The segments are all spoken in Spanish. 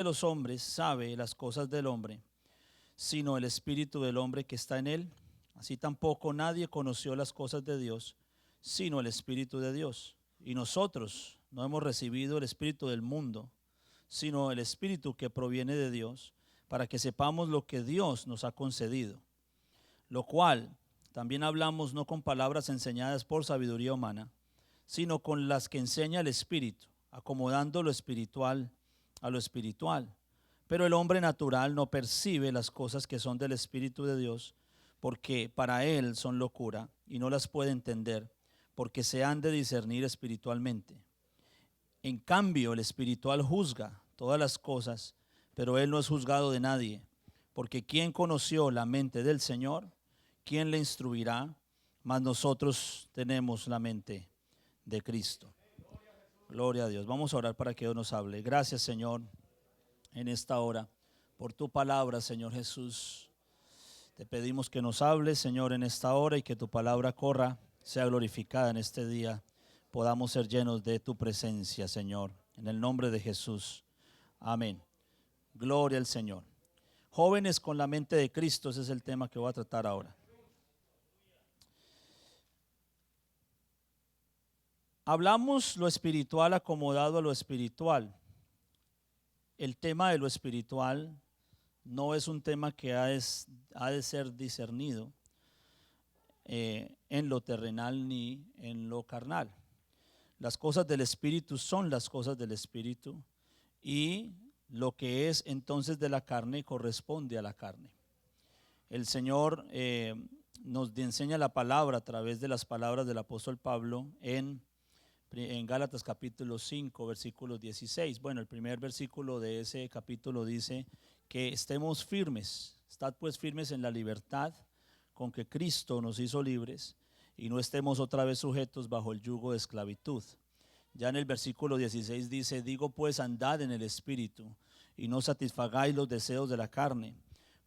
de los hombres sabe las cosas del hombre, sino el espíritu del hombre que está en él. Así tampoco nadie conoció las cosas de Dios, sino el espíritu de Dios. Y nosotros no hemos recibido el espíritu del mundo, sino el espíritu que proviene de Dios, para que sepamos lo que Dios nos ha concedido. Lo cual también hablamos no con palabras enseñadas por sabiduría humana, sino con las que enseña el Espíritu, acomodando lo espiritual a lo espiritual. Pero el hombre natural no percibe las cosas que son del Espíritu de Dios, porque para él son locura y no las puede entender, porque se han de discernir espiritualmente. En cambio, el espiritual juzga todas las cosas, pero él no es juzgado de nadie, porque ¿quién conoció la mente del Señor? ¿Quién le instruirá? Mas nosotros tenemos la mente de Cristo. Gloria a Dios. Vamos a orar para que Dios nos hable. Gracias, Señor, en esta hora, por tu palabra, Señor Jesús. Te pedimos que nos hables, Señor, en esta hora y que tu palabra corra, sea glorificada en este día. Podamos ser llenos de tu presencia, Señor, en el nombre de Jesús. Amén. Gloria al Señor. Jóvenes con la mente de Cristo, ese es el tema que voy a tratar ahora. Hablamos lo espiritual acomodado a lo espiritual. El tema de lo espiritual no es un tema que ha de ser discernido en lo terrenal ni en lo carnal. Las cosas del espíritu son las cosas del espíritu y lo que es entonces de la carne corresponde a la carne. El Señor nos enseña la palabra a través de las palabras del apóstol Pablo en Gálatas capítulo 5, versículo 16. Bueno, el primer versículo de ese capítulo dice que estemos firmes, estad pues firmes en la libertad con que Cristo nos hizo libres y no estemos otra vez sujetos bajo el yugo de esclavitud. Ya en el versículo 16 dice, digo pues andad en el Espíritu y no satisfagáis los deseos de la carne,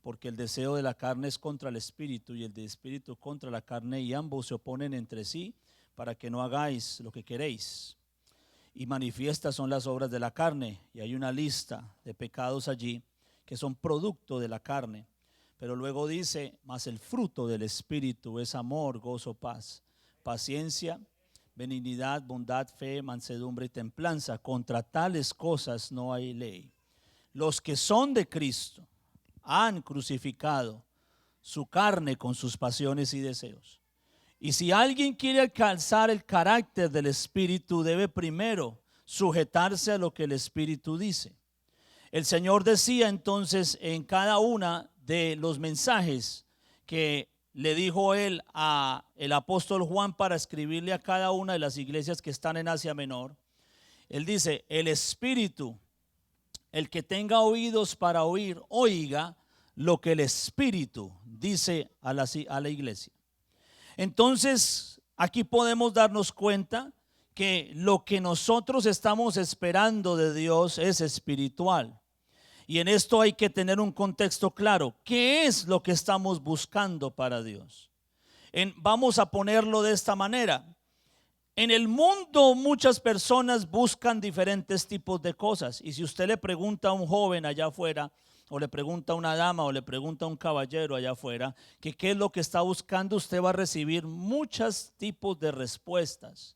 porque el deseo de la carne es contra el Espíritu y el de Espíritu contra la carne y ambos se oponen entre sí para que no hagáis lo que queréis. Y manifiestas son las obras de la carne, y hay una lista de pecados allí que son producto de la carne. Pero luego dice, mas el fruto del Espíritu es amor, gozo, paz, paciencia, benignidad, bondad, fe, mansedumbre y templanza. Contra tales cosas no hay ley. Los que son de Cristo han crucificado su carne con sus pasiones y deseos. Y si alguien quiere alcanzar el carácter del Espíritu, debe primero sujetarse a lo que el Espíritu dice. El Señor decía entonces en cada una de los mensajes que le dijo él a el apóstol Juan para escribirle a cada una de las iglesias que están en Asia Menor, él dice, el Espíritu, el que tenga oídos para oír, oiga lo que el Espíritu dice a la iglesia. Entonces, aquí podemos darnos cuenta que lo que nosotros estamos esperando de Dios es espiritual. Y en esto hay que tener un contexto claro. ¿Qué es lo que estamos buscando para Dios? Vamos a ponerlo de esta manera. En el mundo muchas personas buscan diferentes tipos de cosas. Y si usted le pregunta a un joven allá afuera, o le pregunta a una dama o le pregunta a un caballero allá afuera que qué es lo que está buscando, usted va a recibir muchos tipos de respuestas.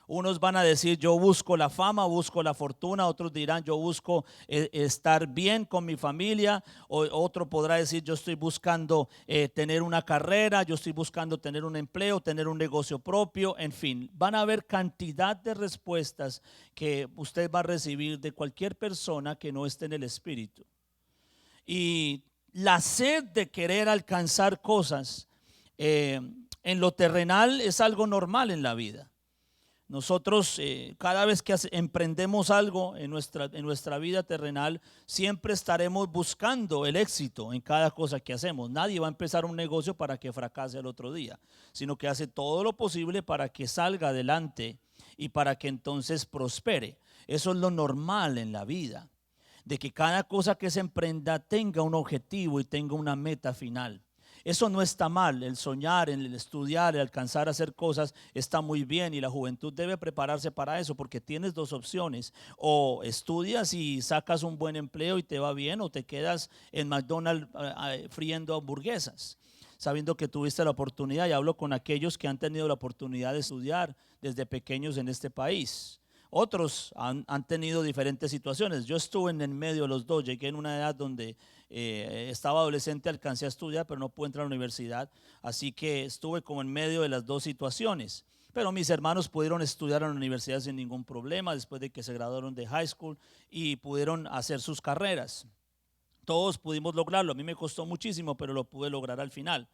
Unos van a decir yo busco la fama, busco la fortuna, otros dirán yo busco estar bien con mi familia, otro podrá decir yo estoy buscando tener una carrera, yo estoy buscando tener un empleo, tener un negocio propio, en fin, van a haber cantidad de respuestas que usted va a recibir de cualquier persona que no esté en el Espíritu. Y la sed de querer alcanzar cosas en lo terrenal es algo normal en la vida. Nosotros cada vez que emprendemos algo en nuestra vida terrenal, siempre estaremos buscando el éxito en cada cosa que hacemos. Nadie va a empezar un negocio para que fracase al otro día, sino que hace todo lo posible para que salga adelante y para que entonces prospere. Eso es lo normal en la vida, de que cada cosa que se emprenda tenga un objetivo y tenga una meta final. Eso no está mal, el soñar, el estudiar, el alcanzar a hacer cosas está muy bien y la juventud debe prepararse para eso porque tienes dos opciones: o estudias y sacas un buen empleo y te va bien, o te quedas en McDonald's friendo hamburguesas, sabiendo que tuviste la oportunidad. Y hablo con aquellos que han tenido la oportunidad de estudiar desde pequeños en este país. Otros han tenido diferentes situaciones. Yo estuve en el medio de los dos. Llegué en una edad donde estaba adolescente, alcancé a estudiar, pero no pude entrar a la universidad. Así que estuve como en medio de las dos situaciones. Pero mis hermanos pudieron estudiar en la universidad sin ningún problema después de que se graduaron de high school y pudieron hacer sus carreras. Todos pudimos lograrlo. A mí me costó muchísimo, pero lo pude lograr al final.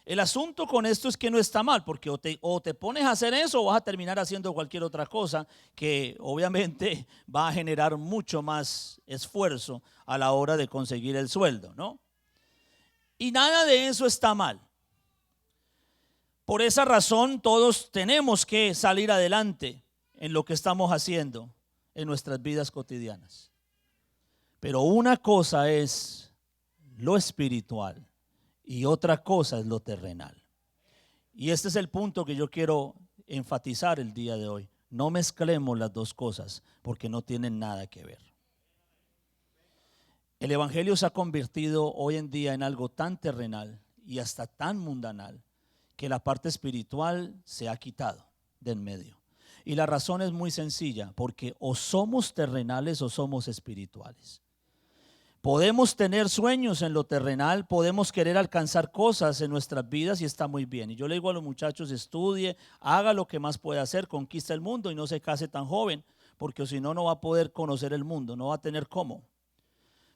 El asunto con esto es que no está mal, porque o te pones a hacer eso o vas a terminar haciendo cualquier otra cosa que obviamente va a generar mucho más esfuerzo a la hora de conseguir el sueldo, ¿no? Y nada de eso está mal. Por esa razón todos tenemos que salir adelante en lo que estamos haciendo en nuestras vidas cotidianas. Pero una cosa es lo espiritual y otra cosa es lo terrenal. Y este es el punto que yo quiero enfatizar el día de hoy. No mezclemos las dos cosas porque no tienen nada que ver. El evangelio se ha convertido hoy en día en algo tan terrenal y hasta tan mundanal que la parte espiritual se ha quitado de en medio. Y la razón es muy sencilla, porque o somos terrenales o somos espirituales. Podemos tener sueños en lo terrenal, podemos querer alcanzar cosas en nuestras vidas y está muy bien. Y yo le digo a los muchachos: estudie, haga lo que más pueda hacer, conquista el mundo y no se case tan joven, porque si no, no va a poder conocer el mundo, no va a tener cómo.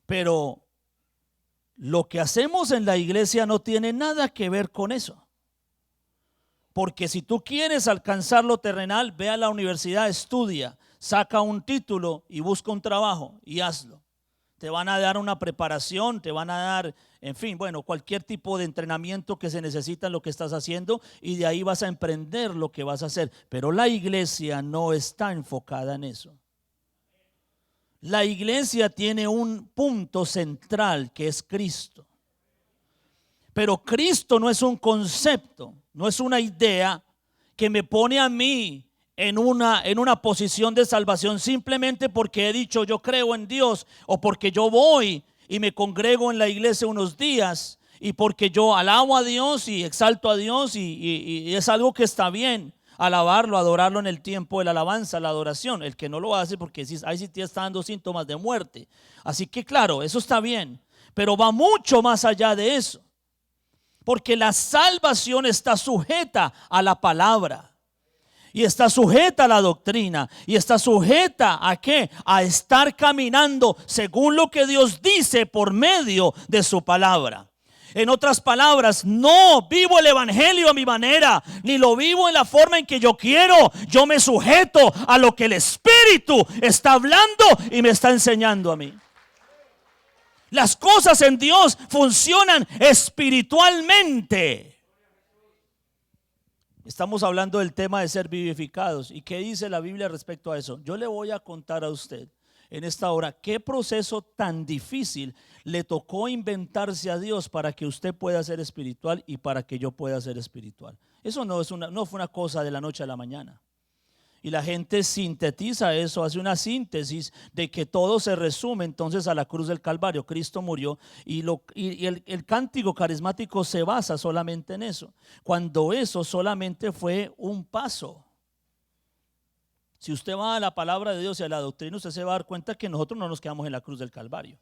Pero lo que hacemos en la iglesia no tiene nada que ver con eso. Porque si tú quieres alcanzar lo terrenal, ve a la universidad, estudia, saca un título y busca un trabajo y hazlo. Te van a dar una preparación, te van a dar, en fin, bueno, cualquier tipo de entrenamiento que se necesita en lo que estás haciendo y de ahí vas a emprender lo que vas a hacer. Pero la iglesia no está enfocada en eso. La iglesia tiene un punto central que es Cristo. Pero Cristo no es un concepto, no es una idea que me pone a mí en una posición de salvación simplemente porque he dicho yo creo en Dios, o porque yo voy y me congrego en la iglesia unos días y porque yo alabo a Dios y exalto a Dios y es algo que está bien alabarlo, adorarlo en el tiempo de la alabanza, la adoración. El que no lo hace, porque ahí sí te está dando síntomas de muerte. Así que claro, eso está bien, pero va mucho más allá de eso, porque la salvación está sujeta a la palabra. Y está sujeta a la doctrina. Y está sujeta ¿a qué? A estar caminando según lo que Dios dice por medio de su palabra. En otras palabras, no vivo el evangelio a mi manera, ni lo vivo en la forma en que yo quiero. Yo me sujeto a lo que el Espíritu está hablando y me está enseñando a mí. Las cosas en Dios funcionan espiritualmente. Estamos hablando del tema de ser vivificados. ¿Y qué dice la Biblia respecto a eso? Yo le voy a contar a usted en esta hora qué proceso tan difícil le tocó inventarse a Dios para que usted pueda ser espiritual y para que yo pueda ser espiritual. Eso no fue una cosa de la noche a la mañana. Y la gente sintetiza eso, hace una síntesis de que todo se resume entonces a la cruz del Calvario. Cristo murió y el cántico carismático se basa solamente en eso, cuando eso solamente fue un paso. Si usted va a la palabra de Dios y a la doctrina, usted se va a dar cuenta que nosotros no nos quedamos en la cruz del Calvario.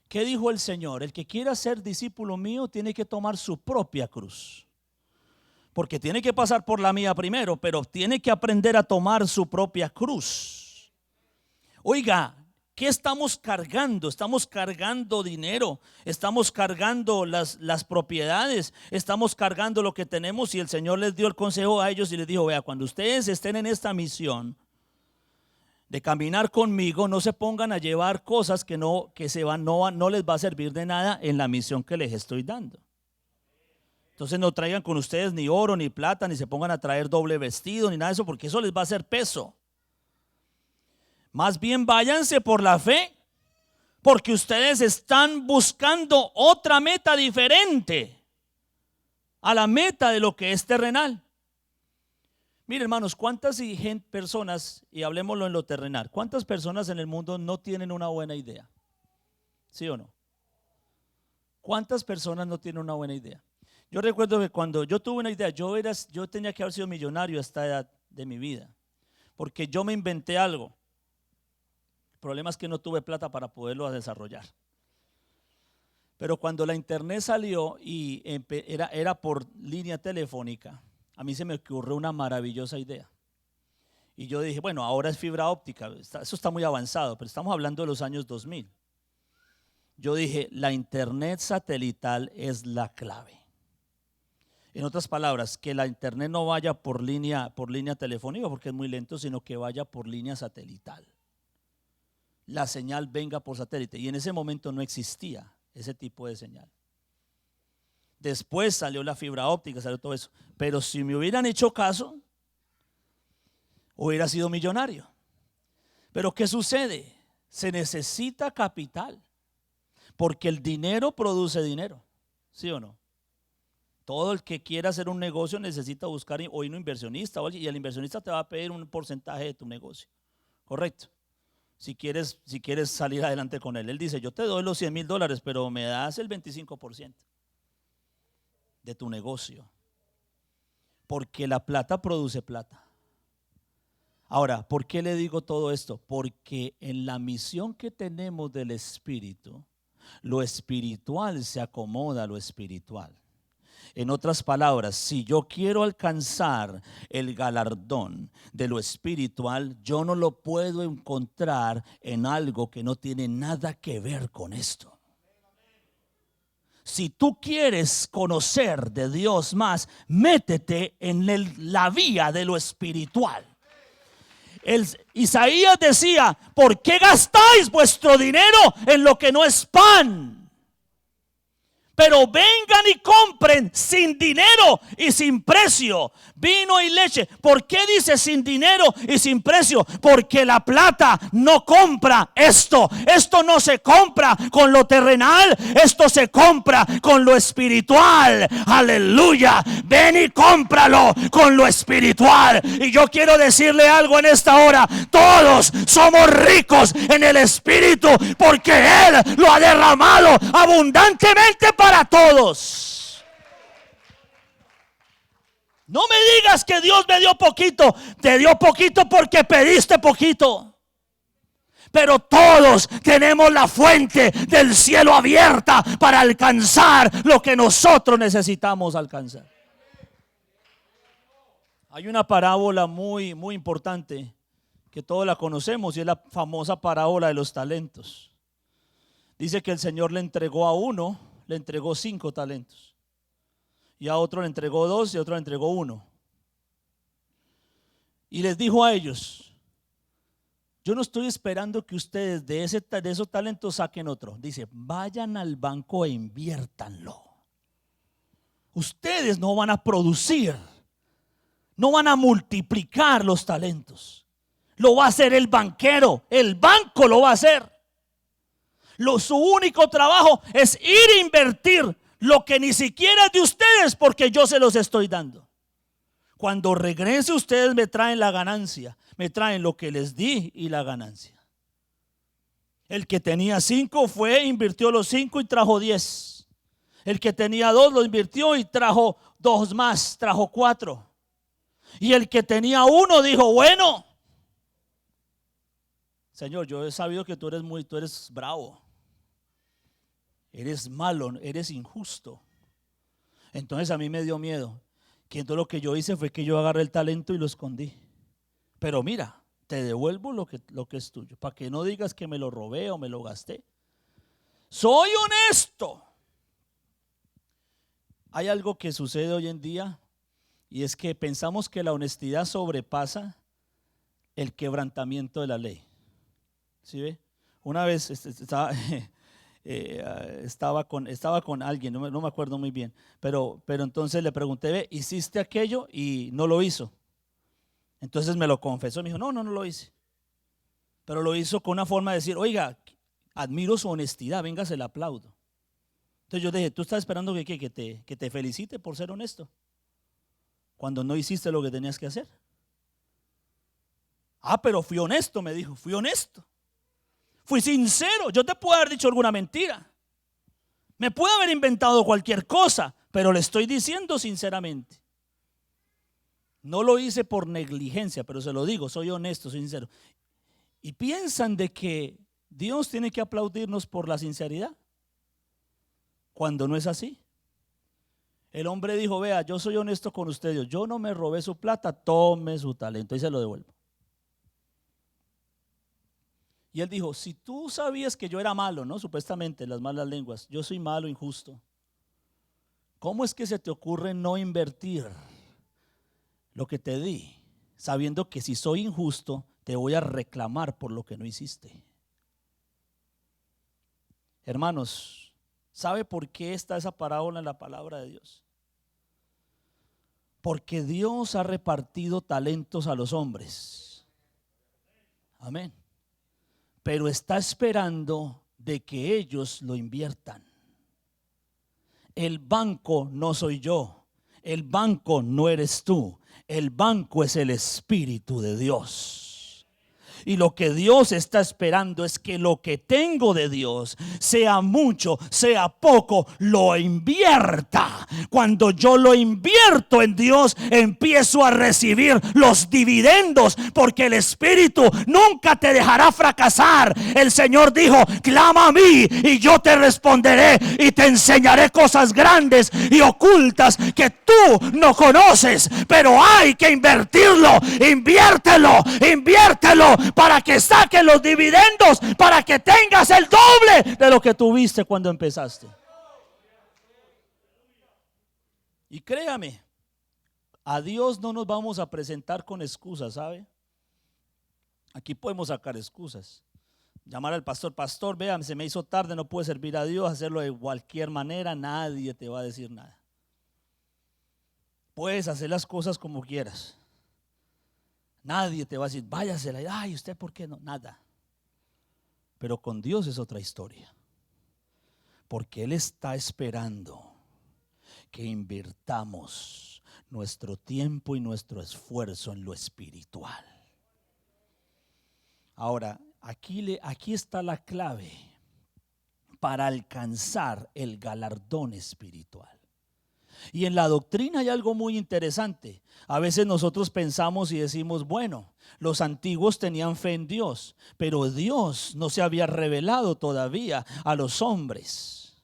¿Qué dijo el Señor? El que quiera ser discípulo mío tiene que tomar su propia cruz. Porque tiene que pasar por la mía primero, pero tiene que aprender a tomar su propia cruz. Oiga, ¿qué estamos cargando? Estamos cargando dinero, estamos cargando las propiedades, estamos cargando lo que tenemos, y el Señor les dio el consejo a ellos y les dijo: vea, cuando ustedes estén en esta misión de caminar conmigo, no se pongan a llevar cosas que no les va a servir de nada en la misión que les estoy dando. Entonces no traigan con ustedes ni oro, ni plata, ni se pongan a traer doble vestido, ni nada de eso, porque eso les va a hacer peso. Más bien váyanse por la fe, porque ustedes están buscando otra meta diferente a la meta de lo que es terrenal. Miren, hermanos, ¿cuántas personas, y hablemoslo en lo terrenal, cuántas personas en el mundo no tienen una buena idea? ¿Sí o no? ¿Cuántas personas no tienen una buena idea? Yo recuerdo que cuando yo tuve una idea, yo tenía que haber sido millonario a esta edad de mi vida, porque yo me inventé algo. El problema es que no tuve plata para poderlo desarrollar. Pero cuando la internet salió y era por línea telefónica, a mí se me ocurrió una maravillosa idea. Y yo dije, bueno, ahora es fibra óptica, eso está muy avanzado, pero estamos hablando de los años 2000. Yo dije, la internet satelital es la clave. En otras palabras, que la internet no vaya por línea telefónica porque es muy lento, sino que vaya por línea satelital. La señal venga por satélite, y en ese momento no existía ese tipo de señal. Después salió la fibra óptica, salió todo eso. Pero si me hubieran hecho caso, hubiera sido millonario. Pero ¿qué sucede? Se necesita capital, porque el dinero produce dinero, ¿sí o no? Todo el que quiera hacer un negocio necesita buscar hoy un inversionista, y el inversionista te va a pedir un porcentaje de tu negocio, ¿correcto? Si quieres salir adelante con él. Él dice, yo te doy los $100,000, pero me das el 25% de tu negocio, porque la plata produce plata. Ahora, ¿por qué le digo todo esto? Porque en la misión que tenemos del Espíritu, lo espiritual se acomoda a lo espiritual. En otras palabras, si yo quiero alcanzar el galardón de lo espiritual, yo no lo puedo encontrar en algo que no tiene nada que ver con esto. Si tú quieres conocer de Dios más, métete en la vía de lo espiritual. Isaías decía, ¿por qué gastáis vuestro dinero en lo que no es pan? Pero vengan y compren sin dinero y sin precio vino y leche. ¿Por qué dice sin dinero y sin precio? Porque la plata no compra esto. Esto no se compra con lo terrenal, esto se compra con lo espiritual. Aleluya. Ven y cómpralo con lo espiritual. Y yo quiero decirle algo en esta hora. Todos somos ricos en el espíritu, porque Él lo ha derramado abundantemente para todos. No me digas que Dios me dio poquito. Te dio poquito porque pediste poquito. Pero todos tenemos la fuente del cielo abierta para alcanzar lo que nosotros necesitamos alcanzar. Hay una parábola muy, muy importante que todos la conocemos, y es la famosa parábola de los talentos. Dice que el Señor le entregó a uno, le entregó 5 talentos, y a otro le entregó 2 y a otro le entregó 1. Y les dijo a ellos, yo no estoy esperando que ustedes de esos talentos saquen otro. Dice, vayan al banco e inviértanlo. Ustedes no van a producir, no van a multiplicar los talentos. Lo va a hacer el banquero, el banco lo va a hacer. Su único trabajo es ir a invertir lo que ni siquiera es de ustedes, porque yo se los estoy dando. Cuando regrese, ustedes me traen la ganancia, me traen lo que les di y la ganancia. El que tenía 5 fue, invirtió los 5 y trajo 10. El que tenía 2 lo invirtió y trajo 2 más, trajo 4. Y el que tenía 1 dijo, bueno, Señor, yo he sabido que tú eres bravo, eres malo, eres injusto. Entonces a mí me dio miedo. Que entonces lo que yo hice fue que yo agarré el talento y lo escondí. Pero mira, te devuelvo lo que es tuyo, para que no digas que me lo robé o me lo gasté. Soy honesto. Hay algo que sucede hoy en día, y es que pensamos que la honestidad sobrepasa el quebrantamiento de la ley. ¿Sí ve? Una vez estaba con alguien, no me acuerdo muy bien, pero entonces le pregunté, ve, ¿hiciste aquello? Y no lo hizo. Entonces me lo confesó, me dijo, no lo hice. Pero lo hizo con una forma de decir, oiga, admiro su honestidad, venga, se la aplaudo. Entonces yo dije, ¿tú estás esperando que te felicite por ser honesto? Cuando no hiciste lo que tenías que hacer. Ah, pero fui honesto, me dijo, fui honesto. Fui sincero, yo te puedo haber dicho alguna mentira. Me puedo haber inventado cualquier cosa, pero le estoy diciendo sinceramente. No lo hice por negligencia, pero se lo digo, soy honesto, soy sincero. Y piensan de que Dios tiene que aplaudirnos por la sinceridad, cuando no es así. El hombre dijo, vea, yo soy honesto con ustedes, yo no me robé su plata, tome su talento y se lo devuelvo. Y él dijo, si tú sabías que yo era malo, ¿no? Supuestamente, las malas lenguas, yo soy malo, injusto. ¿Cómo es que se te ocurre no invertir lo que te di, sabiendo que si soy injusto, te voy a reclamar por lo que no hiciste? Hermanos, ¿sabe por qué está esa parábola en la palabra de Dios? Porque Dios ha repartido talentos a los hombres. Amén. Pero está esperando de que ellos lo inviertan. El banco no soy yo, el banco no eres tú, el banco es el Espíritu de Dios. Y lo que Dios está esperando es que lo que tengo de Dios, sea mucho, sea poco, lo invierta. Cuando yo lo invierto en Dios, empiezo a recibir los dividendos, porque el Espíritu nunca te dejará fracasar. El Señor dijo, clama a mí y yo te responderé y te enseñaré cosas grandes y ocultas que tú no conoces, pero hay que invertirlo. Inviértelo para que saques los dividendos, para que tengas el doble de lo que tuviste cuando empezaste. Y créame, a Dios no nos vamos a presentar con excusas, ¿sabe? Aquí podemos sacar excusas. Llamar al pastor, pastor, vean, se me hizo tarde, no pude servir a Dios, hacerlo de cualquier manera, nadie te va a decir nada. Puedes hacer las cosas como quieras. Nadie te va a decir, váyasela, ay, ¿usted por qué no? Nada. Pero con Dios es otra historia. Porque Él está esperando que invirtamos nuestro tiempo y nuestro esfuerzo en lo espiritual. Ahora, aquí está la clave para alcanzar el galardón espiritual. Y en la doctrina hay algo muy interesante. A veces nosotros pensamos y decimos, bueno, los antiguos tenían fe en Dios, pero Dios no se había revelado todavía a los hombres.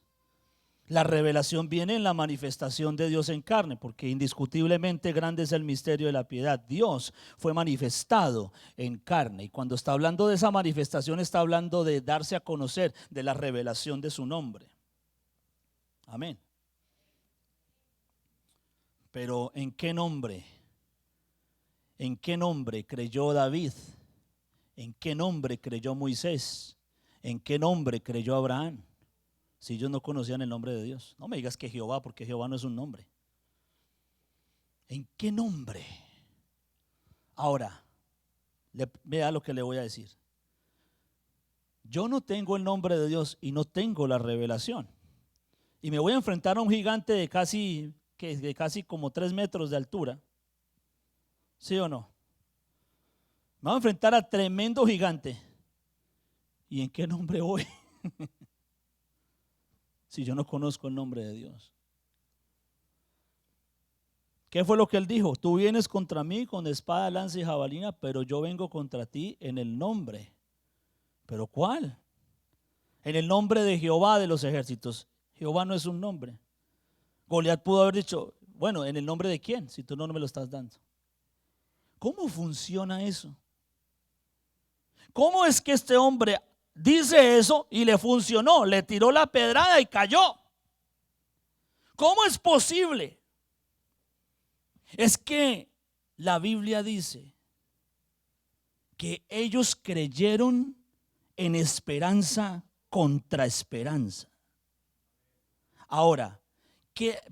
La revelación viene en la manifestación de Dios en carne, porque indiscutiblemente grande es el misterio de la piedad. Dios fue manifestado en carne, y cuando está hablando de esa manifestación está hablando de darse a conocer, de la revelación de su nombre. Amén. Pero ¿en qué nombre? ¿En qué nombre creyó David? ¿En qué nombre creyó Moisés? ¿En qué nombre creyó Abraham? Si ellos no conocían el nombre de Dios. No me digas que Jehová, porque Jehová no es un nombre. ¿En qué nombre? Ahora, vea lo que le voy a decir. Yo no tengo el nombre de Dios y no tengo la revelación. Y me voy a enfrentar a un gigante de casi como 3 metros de altura. ¿Sí o no? Me voy a enfrentar a tremendo gigante. ¿Y en qué nombre voy? Si yo no conozco el nombre de Dios. ¿Qué fue lo que él dijo? Tú vienes contra mí con espada, lanza y jabalina, pero yo vengo contra ti en el nombre. ¿Pero cuál? En el nombre de Jehová de los ejércitos. Jehová no es un nombre. Goliat pudo haber dicho, bueno, ¿en el nombre de quién? Si tú no me lo estás dando. ¿Cómo funciona eso? ¿Cómo es que este hombre dice eso y le funcionó? Le tiró la pedrada y cayó. ¿Cómo es posible? Es que la Biblia dice que ellos creyeron en esperanza contra esperanza. Ahora,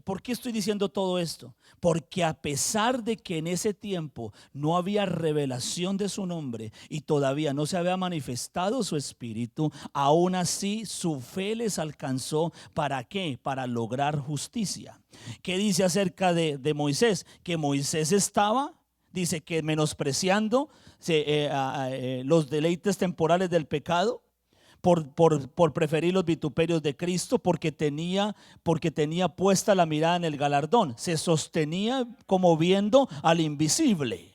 ¿Por qué estoy diciendo todo esto? Porque a pesar de que en ese tiempo no había revelación de su nombre y todavía no se había manifestado su espíritu, aún así su fe les alcanzó. ¿Para qué? Para lograr justicia. ¿Qué dice acerca de Moisés? Que Moisés estaba, dice que menospreciando los deleites temporales del pecado. Por preferir los vituperios de Cristo, porque tenía puesta la mirada en el galardón. Se sostenía como viendo al invisible.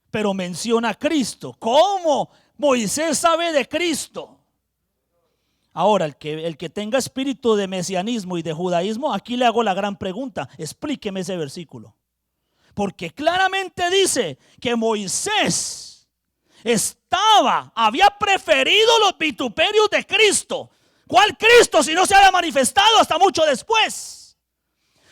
Pero menciona a Cristo. ¿Cómo Moisés sabe de Cristo? Ahora, el que tenga espíritu de mesianismo y de judaísmo, aquí le hago la gran pregunta. Explíqueme ese versículo. Porque claramente dice que Moisés había preferido los vituperios de Cristo. ¿Cuál Cristo si no se había manifestado hasta mucho después?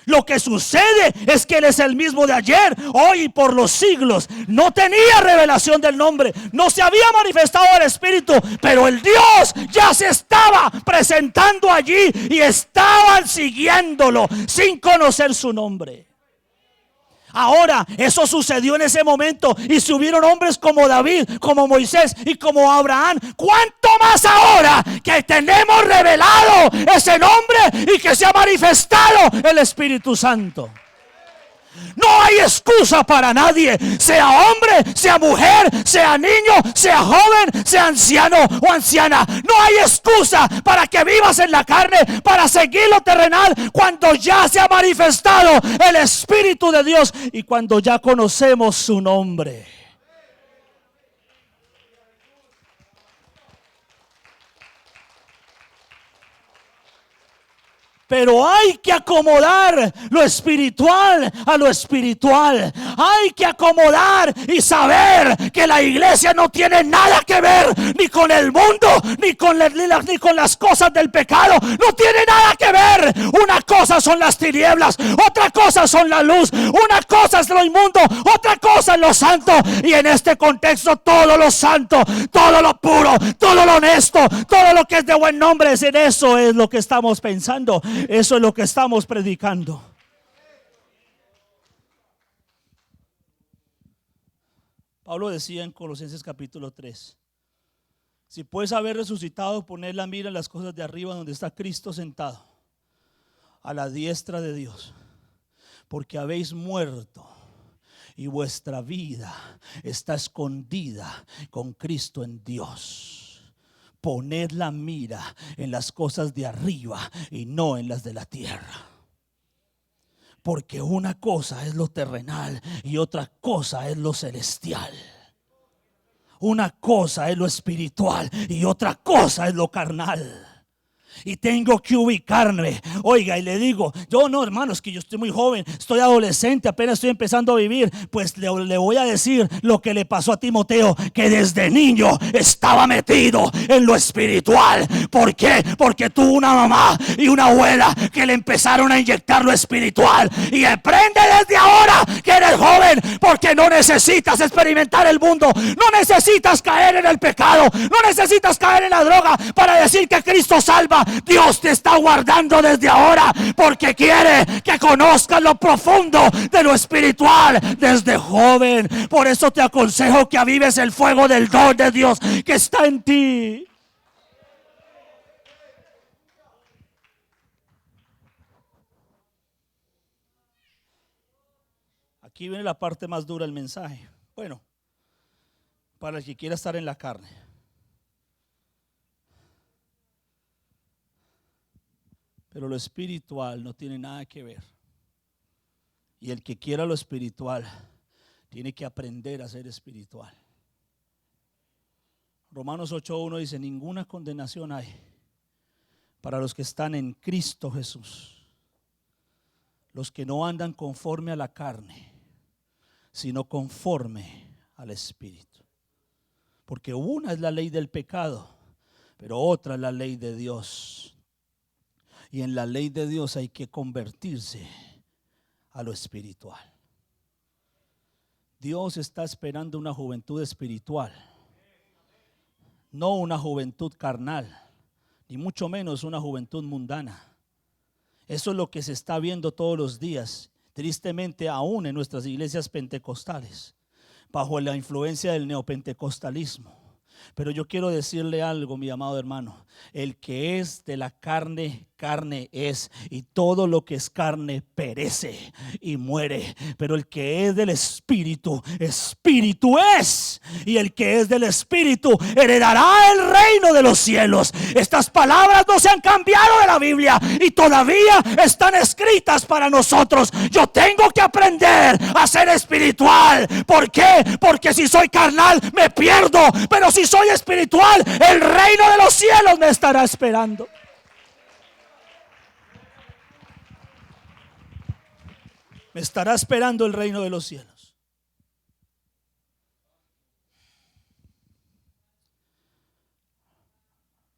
Lo que sucede es que Él es el mismo de ayer, hoy y por los siglos. No tenía revelación del nombre, no se había manifestado el Espíritu, pero el Dios ya se estaba presentando allí y estaban siguiéndolo sin conocer su nombre. Ahora, eso sucedió en ese momento y si hubieron hombres como David, como Moisés y como Abraham, ¿cuánto más ahora que tenemos revelado ese nombre y que se ha manifestado el Espíritu Santo? No hay excusa para nadie, sea hombre, sea mujer, sea niño, sea joven, sea anciano o anciana. No hay excusa para que vivas en la carne, para seguir lo terrenal, cuando ya se ha manifestado el Espíritu de Dios y cuando ya conocemos su nombre. Pero hay que acomodar lo espiritual a lo espiritual. Hay que acomodar y saber que la iglesia no tiene nada que ver ni con el mundo, ni con las cosas del pecado. No tiene nada que ver. Una cosa son las tinieblas, otra cosa son la luz, una cosa es lo inmundo, otra cosa es lo santo. Y en este contexto todo lo santo, todo lo puro, todo lo honesto, todo lo que es de buen nombre, en eso es lo que estamos pensando. Eso es lo que estamos predicando. Pablo decía en Colosenses capítulo 3: si puedes haber resucitado, poned la mira en las cosas de arriba, donde está Cristo sentado a la diestra de Dios, porque habéis muerto y vuestra vida está escondida con Cristo en Dios. Poned la mira en las cosas de arriba y no en las de la tierra. Porque una cosa es lo terrenal y otra cosa es lo celestial. Una cosa es lo espiritual y otra cosa es lo carnal. Y tengo que ubicarme. Oiga, y le digo, yo no, hermano, es que yo estoy muy joven, estoy adolescente, apenas estoy empezando a vivir. Pues le voy a decir lo que le pasó a Timoteo, que desde niño estaba metido en lo espiritual. ¿Por qué? Porque tuvo una mamá y una abuela que le empezaron a inyectar lo espiritual. Y aprende desde ahora que eres joven, porque no necesitas experimentar el mundo, no necesitas caer en el pecado, no necesitas caer en la droga para decir que Cristo salva. Dios te está guardando desde ahora porque quiere que conozcas lo profundo de lo espiritual desde joven. Por eso te aconsejo que avives el fuego del don de Dios que está en ti. Aquí viene la parte más dura del mensaje. Bueno, para el que quiera estar en la carne. Pero lo espiritual no tiene nada que ver. Y el que quiera lo espiritual tiene que aprender a ser espiritual. Romanos 8:1 dice: ninguna condenación hay para los que están en Cristo Jesús, los que no andan conforme a la carne, sino conforme al Espíritu. Porque una es la ley del pecado, pero otra es la ley de Dios. Y en la ley de Dios hay que convertirse a lo espiritual. Dios está esperando una juventud espiritual, no una juventud carnal, ni mucho menos una juventud mundana. Eso es lo que se está viendo todos los días, tristemente aún en nuestras iglesias pentecostales, bajo la influencia del neopentecostalismo. Pero yo quiero decirle algo, mi amado hermano: el que es de la carne, carne es, y todo lo que es carne perece y muere. Pero el que es del Espíritu, Espíritu es, y el que es del Espíritu heredará el reino de los cielos. Estas palabras no se han cambiado de la Biblia y todavía están escritas para nosotros. Yo tengo que aprender a ser espiritual. ¿Por qué? Porque si soy carnal me pierdo, pero si soy espiritual, el reino de los cielos me estará esperando. Me estará esperando el reino de los cielos.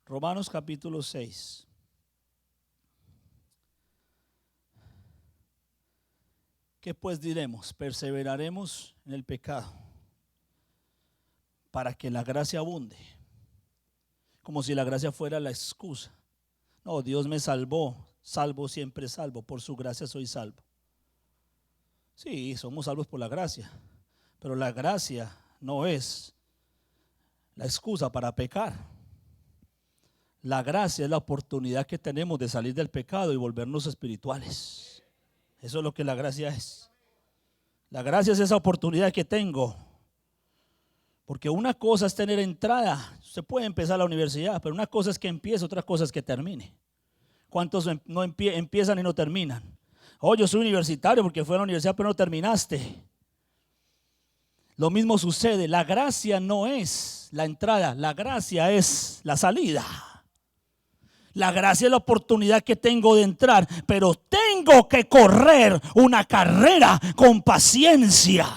Romanos capítulo 6. ¿Qué pues diremos? ¿Perseveraremos en el pecado para que la gracia abunde? Como si la gracia fuera la excusa. No, Dios me salvó, salvo siempre salvo, por su gracia soy salvo. Sí, somos salvos por la gracia, pero la gracia no es la excusa para pecar. La gracia es la oportunidad que tenemos de salir del pecado y volvernos espirituales. Eso es lo que la gracia es. La gracia es esa oportunidad que tengo. Porque una cosa es tener entrada. Se puede empezar la universidad, pero una cosa es que empiece, otra cosa es que termine. ¿Cuántos no empiezan y no terminan? Oh, yo soy universitario porque fui a la universidad pero no terminaste. Lo mismo sucede. La gracia no es la entrada, la gracia es la salida. La gracia es la oportunidad que tengo de entrar, pero tengo que correr una carrera con paciencia.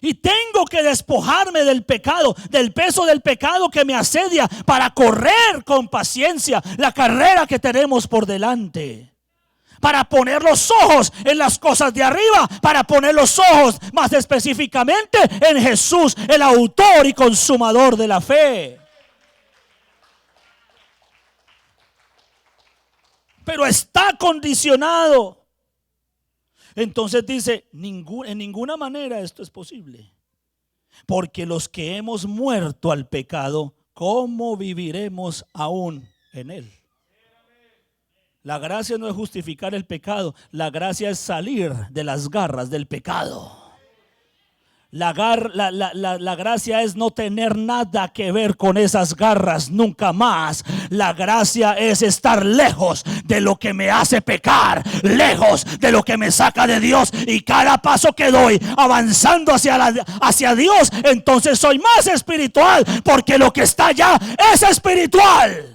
Y tengo que despojarme del pecado, del peso del pecado que me asedia, para correr con paciencia la carrera que tenemos por delante. Para poner los ojos en las cosas de arriba, para poner los ojos más específicamente en Jesús, el autor y consumador de la fe. Pero está condicionado. Entonces dice, en ninguna manera esto es posible. Porque los que hemos muerto al pecado, ¿cómo viviremos aún en él? La gracia no es justificar el pecado, la gracia es salir de las garras del pecado. La gracia es no tener nada que ver con esas garras nunca más. La gracia es estar lejos de lo que me hace pecar, lejos de lo que me saca de Dios. Y cada paso que doy avanzando hacia Dios, entonces soy más espiritual, porque lo que está allá es espiritual.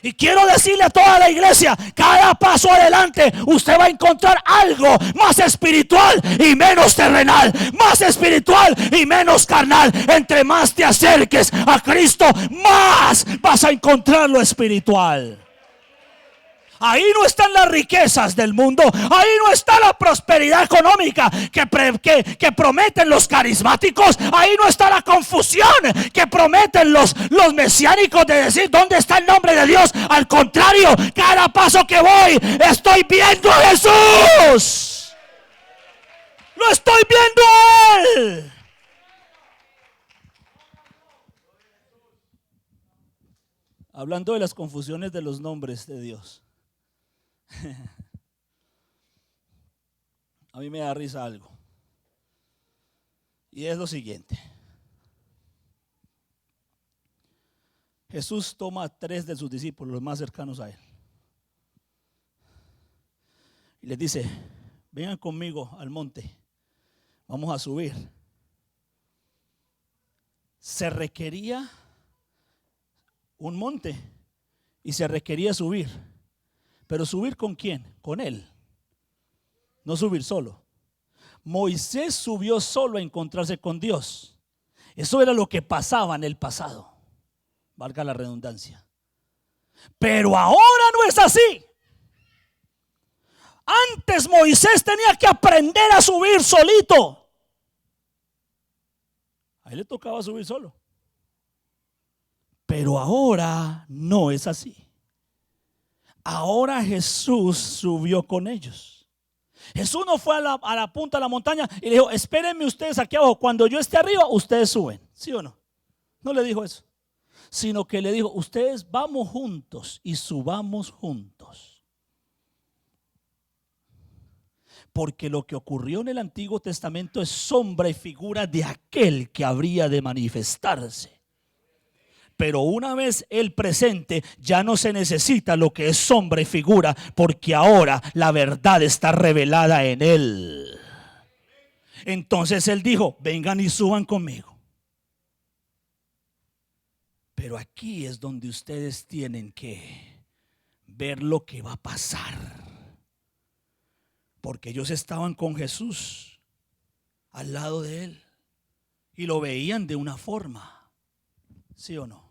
Y quiero decirle a toda la iglesia, cada paso adelante usted va a encontrar algo más espiritual y menos terrenal, más espiritual y menos carnal. Entre más te acerques a Cristo, más vas a encontrar lo espiritual. Ahí no están las riquezas del mundo, ahí no está la prosperidad económica que prometen los carismáticos, ahí no está la confusión que prometen los mesiánicos de decir ¿dónde está el nombre de Dios? Al contrario, cada paso que voy estoy viendo a Jesús, lo estoy viendo a Él. Hablando de las confusiones de los nombres de Dios, a mí me da risa algo, y es lo siguiente. Jesús toma a 3 de sus discípulos, los más cercanos a él, y les dice: vengan conmigo al monte, vamos a subir. Se requería un monte y se requería subir. Pero subir ¿con quién? Con él. No subir solo. Moisés subió solo a encontrarse con Dios. Eso era lo que pasaba en el pasado, valga la redundancia. Pero ahora no es así. Antes Moisés tenía que aprender a subir solito. A él le tocaba subir solo. Pero ahora no es así. Ahora Jesús subió con ellos. Jesús no fue a la punta de la montaña y le dijo: espérenme ustedes aquí abajo, cuando yo esté arriba ustedes suben. ¿Sí o no? No le dijo eso, sino que le dijo: ustedes vamos juntos y subamos juntos. Porque lo que ocurrió en el Antiguo Testamento es sombra y figura de aquel que habría de manifestarse. Pero una vez el presente, ya no se necesita lo que es sombra y figura, porque ahora la verdad está revelada en él. Entonces él dijo: vengan y suban conmigo. Pero aquí es donde ustedes tienen que ver lo que va a pasar. Porque ellos estaban con Jesús al lado de él y lo veían de una forma, ¿sí o no?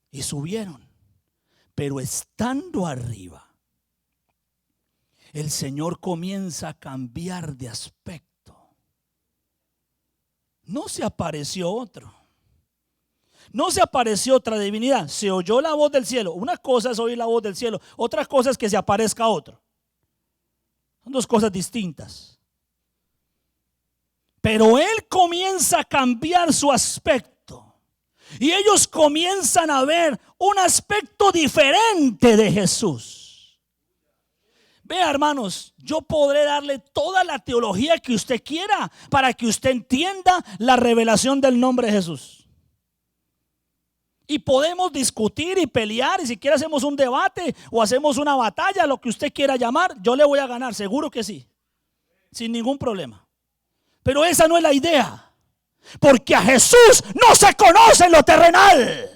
Y subieron, pero estando arriba, el Señor comienza a cambiar de aspecto. No se apareció otro, no se apareció otra divinidad. Se oyó la voz del cielo. Una cosa es oír la voz del cielo, otra cosa es que se aparezca otro. Son dos cosas distintas. Pero él comienza a cambiar su aspecto. Y ellos comienzan a ver un aspecto diferente de Jesús. Vea, hermanos, yo podré darle toda la teología que usted quiera para que usted entienda la revelación del nombre de Jesús. Y podemos discutir y pelear, y si quiere hacemos un debate o hacemos una batalla, lo que usted quiera llamar, yo le voy a ganar, seguro que sí, sin ningún problema. Pero esa no es la idea. Porque a Jesús no se conoce en lo terrenal.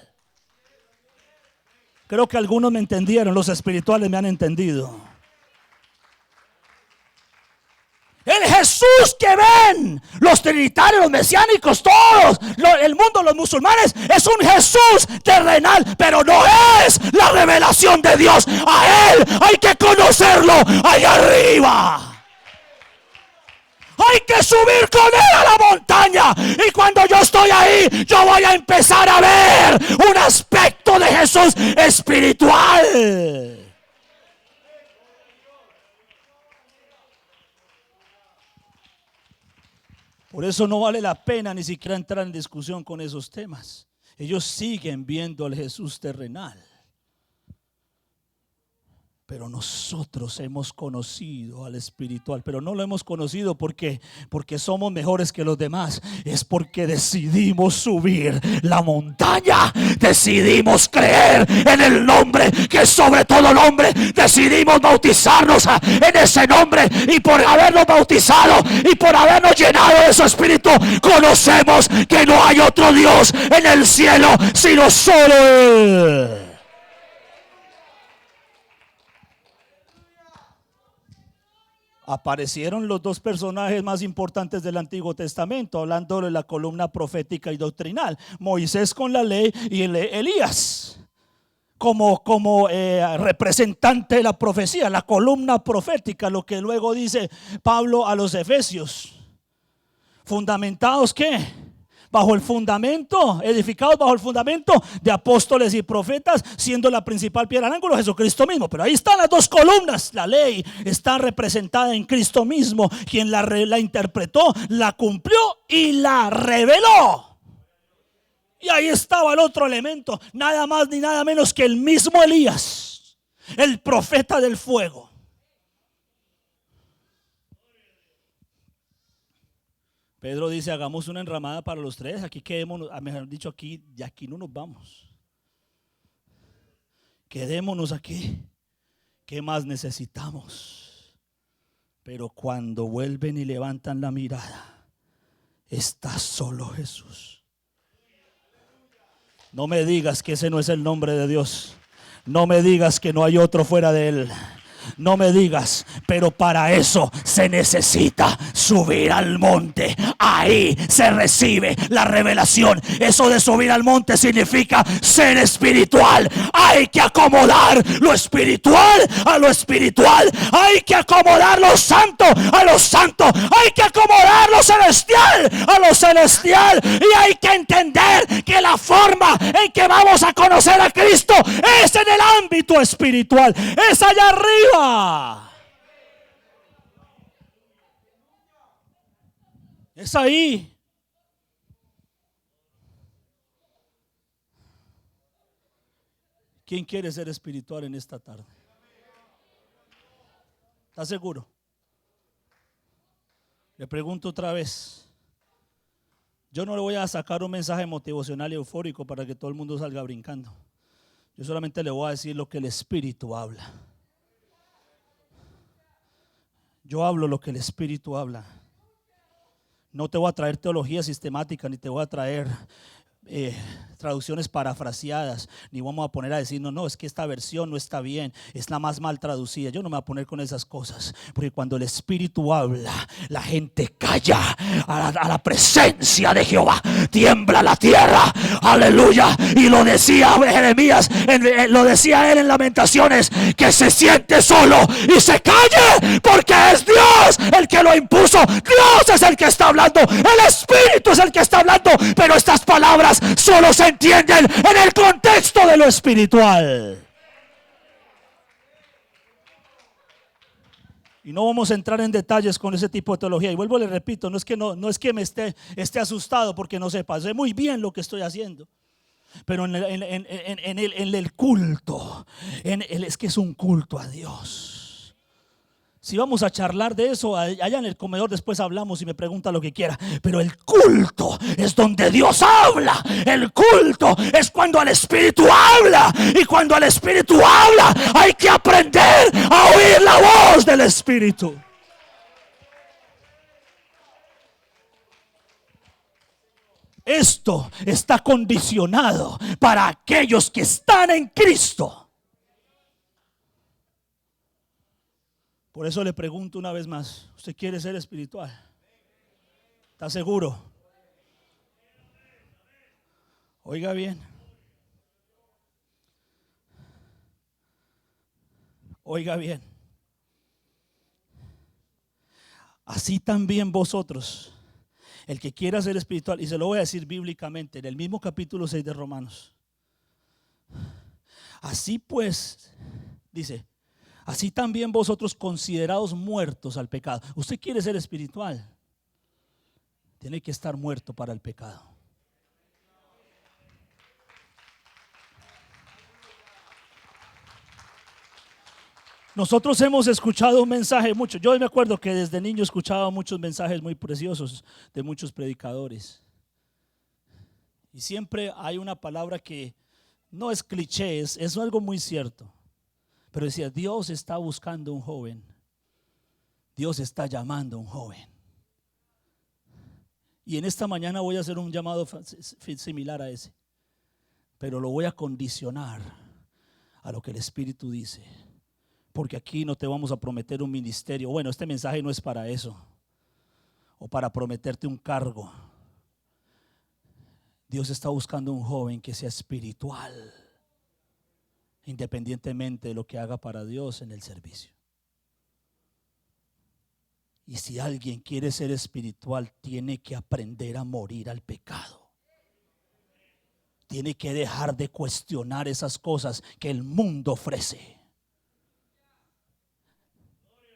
Creo que algunos me entendieron, los espirituales me han entendido. El Jesús que ven los trinitarios, los mesiánicos, todos, el mundo, los musulmanes, es un Jesús terrenal, pero no es la revelación de Dios. A Él hay que conocerlo allá arriba. Hay que subir con él a la montaña. Y cuando yo estoy ahí, yo voy a empezar a ver un aspecto de Jesús espiritual. Por eso no vale la pena ni siquiera entrar en discusión con esos temas. Ellos siguen viendo al Jesús terrenal. Pero nosotros hemos conocido al espiritual, pero no lo hemos conocido porque somos mejores que los demás. Es porque decidimos subir la montaña, decidimos creer en el nombre que es sobre todo nombre, decidimos bautizarnos en ese nombre, y por habernos bautizado y por habernos llenado de su espíritu, conocemos que no hay otro Dios en el cielo sino solo Él. Aparecieron los dos personajes más importantes del Antiguo Testamento, hablando de la columna profética y doctrinal: Moisés con la ley y Elías como representante de la profecía, la columna profética, lo que luego dice Pablo a los Efesios. ¿Fundamentados qué? Bajo el fundamento, edificados bajo el fundamento de apóstoles y profetas, siendo la principal piedra del ángulo Jesucristo mismo. Pero ahí están las dos columnas. La ley está representada en Cristo mismo, quien la interpretó, la cumplió y la reveló. Y ahí estaba el otro elemento, nada más ni nada menos que el mismo Elías, el profeta del fuego. Pedro dice: hagamos una enramada para los tres, aquí quedémonos, mejor dicho, aquí no nos vamos. Quedémonos aquí. ¿Qué más necesitamos? Pero cuando vuelven y levantan la mirada, está solo Jesús. No me digas que ese no es el nombre de Dios. No me digas que no hay otro fuera de Él. No me digas, pero para eso se necesita subir al monte. Ahí se recibe la revelación. Eso de subir al monte significa ser espiritual. Hay que acomodar lo espiritual a lo espiritual. Hay que acomodar lo santo a lo santo. Hay que acomodar lo celestial a lo celestial. Y hay que entender que la forma en que vamos a conocer a Cristo es en el ámbito espiritual, es allá arriba. Es ahí. ¿Quién quiere ser espiritual en esta tarde? ¿Está seguro? Le pregunto otra vez. Yo no le voy a sacar un mensaje motivacional y eufórico para que todo el mundo salga brincando. Yo solamente le voy a decir lo que el Espíritu habla. Yo hablo lo que el Espíritu habla. No te voy a traer teología sistemática, ni te voy a traer traducciones parafraseadas, ni vamos a poner a decir no, es que esta versión no está bien, es la más mal traducida. Yo no me voy a poner con esas cosas, porque cuando el Espíritu habla, la gente calla a la presencia de Jehová, tiembla la tierra, aleluya. Y lo decía Jeremías, lo decía él en Lamentaciones, que se siente solo y se calle, porque es Dios el que lo impuso. Dios es el que está hablando, el Espíritu es el que está hablando, pero estas palabras solo se entienden en el contexto de lo espiritual. Y no vamos a entrar en detalles con ese tipo de teología. Y vuelvo, le repito, no es que me esté asustado porque no sepa, sé muy bien lo que estoy haciendo. Pero en el culto, es que es un culto a Dios. Si vamos a charlar de eso, allá en el comedor después hablamos y me pregunta lo que quiera. Pero el culto es donde Dios habla. El culto es cuando el Espíritu habla. Y cuando el Espíritu habla, hay que aprender a oír la voz del Espíritu. Esto está condicionado para aquellos que están en Cristo. Por eso le pregunto una vez más, ¿usted quiere ser espiritual? ¿Está seguro? Oiga bien. Oiga bien. Así también vosotros, el que quiera ser espiritual, y se lo voy a decir bíblicamente en el mismo capítulo 6 de Romanos. Así pues, dice, así también vosotros considerados muertos al pecado. Usted quiere ser espiritual, tiene que estar muerto para el pecado. Nosotros hemos escuchado un mensaje mucho. Yo me acuerdo que desde niño escuchaba muchos mensajes muy preciosos de muchos predicadores. Y siempre hay una palabra que no es cliché, es algo muy cierto. Pero decía, Dios está buscando un joven. Dios está llamando a un joven. Y en esta mañana voy a hacer un llamado similar a ese. Pero lo voy a condicionar a lo que el Espíritu dice. Porque aquí no te vamos a prometer un ministerio. Bueno, este mensaje no es para eso. O para prometerte un cargo. Dios está buscando un joven que sea espiritual, independientemente de lo que haga para Dios en el servicio. Y si alguien quiere ser espiritual, tiene que aprender a morir al pecado. Tiene que dejar de cuestionar esas cosas que el mundo ofrece.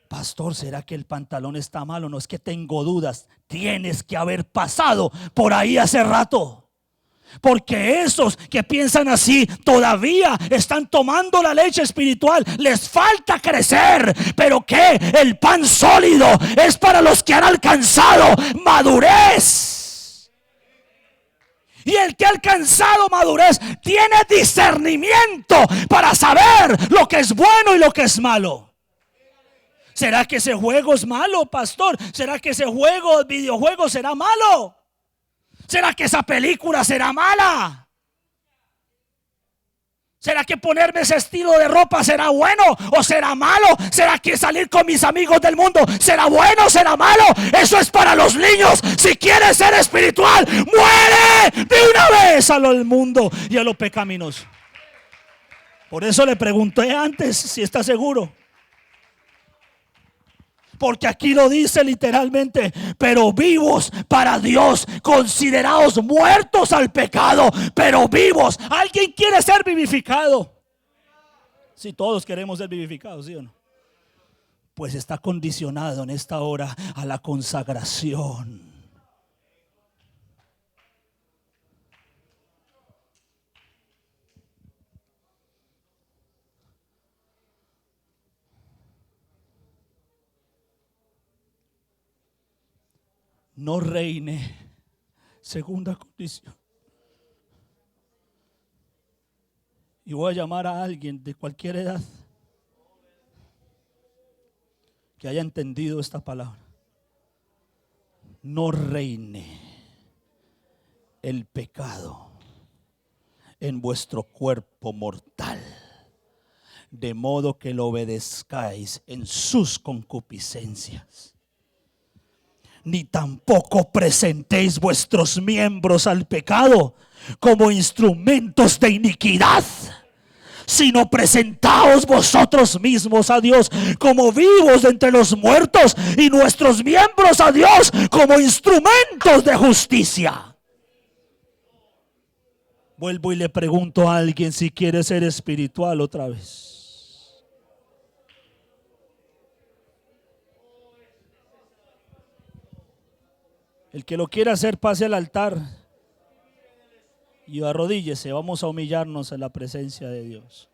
Pastor, ¿será que el pantalón está malo? No, es que tengo dudas. Tienes que haber pasado por ahí hace rato. Porque esos que piensan así todavía están tomando la leche espiritual. Les falta crecer. Pero que el pan sólido es para los que han alcanzado madurez. Y el que ha alcanzado madurez tiene discernimiento para saber lo que es bueno y lo que es malo. ¿Será que ese juego es malo, pastor? ¿Será que ese videojuego será malo? ¿Será que esa película será mala? ¿Será que ponerme ese estilo de ropa será bueno o será malo? ¿Será que salir con mis amigos del mundo será bueno o será malo? Eso es para los niños. Si quieres ser espiritual, muere de una vez a lo del mundo y a lo pecaminoso. Por eso le pregunté antes si está seguro. Porque aquí lo dice literalmente, pero vivos para Dios, considerados muertos al pecado, pero vivos. ¿Alguien quiere ser vivificado? Si todos queremos ser vivificados, ¿sí o no? Pues está condicionado en esta hora a la consagración. No reine. Segunda condición. Y voy a llamar a alguien de cualquier edad que haya entendido esta palabra. No reine el pecado en vuestro cuerpo mortal, de modo que lo obedezcáis en sus concupiscencias. Ni tampoco presentéis vuestros miembros al pecado como instrumentos de iniquidad, sino presentaos vosotros mismos a Dios como vivos de entre los muertos, y nuestros miembros a Dios como instrumentos de justicia. Vuelvo y le pregunto a alguien si quiere ser espiritual otra vez. El que lo quiera hacer, pase al altar y arrodíllese. Vamos a humillarnos en la presencia de Dios.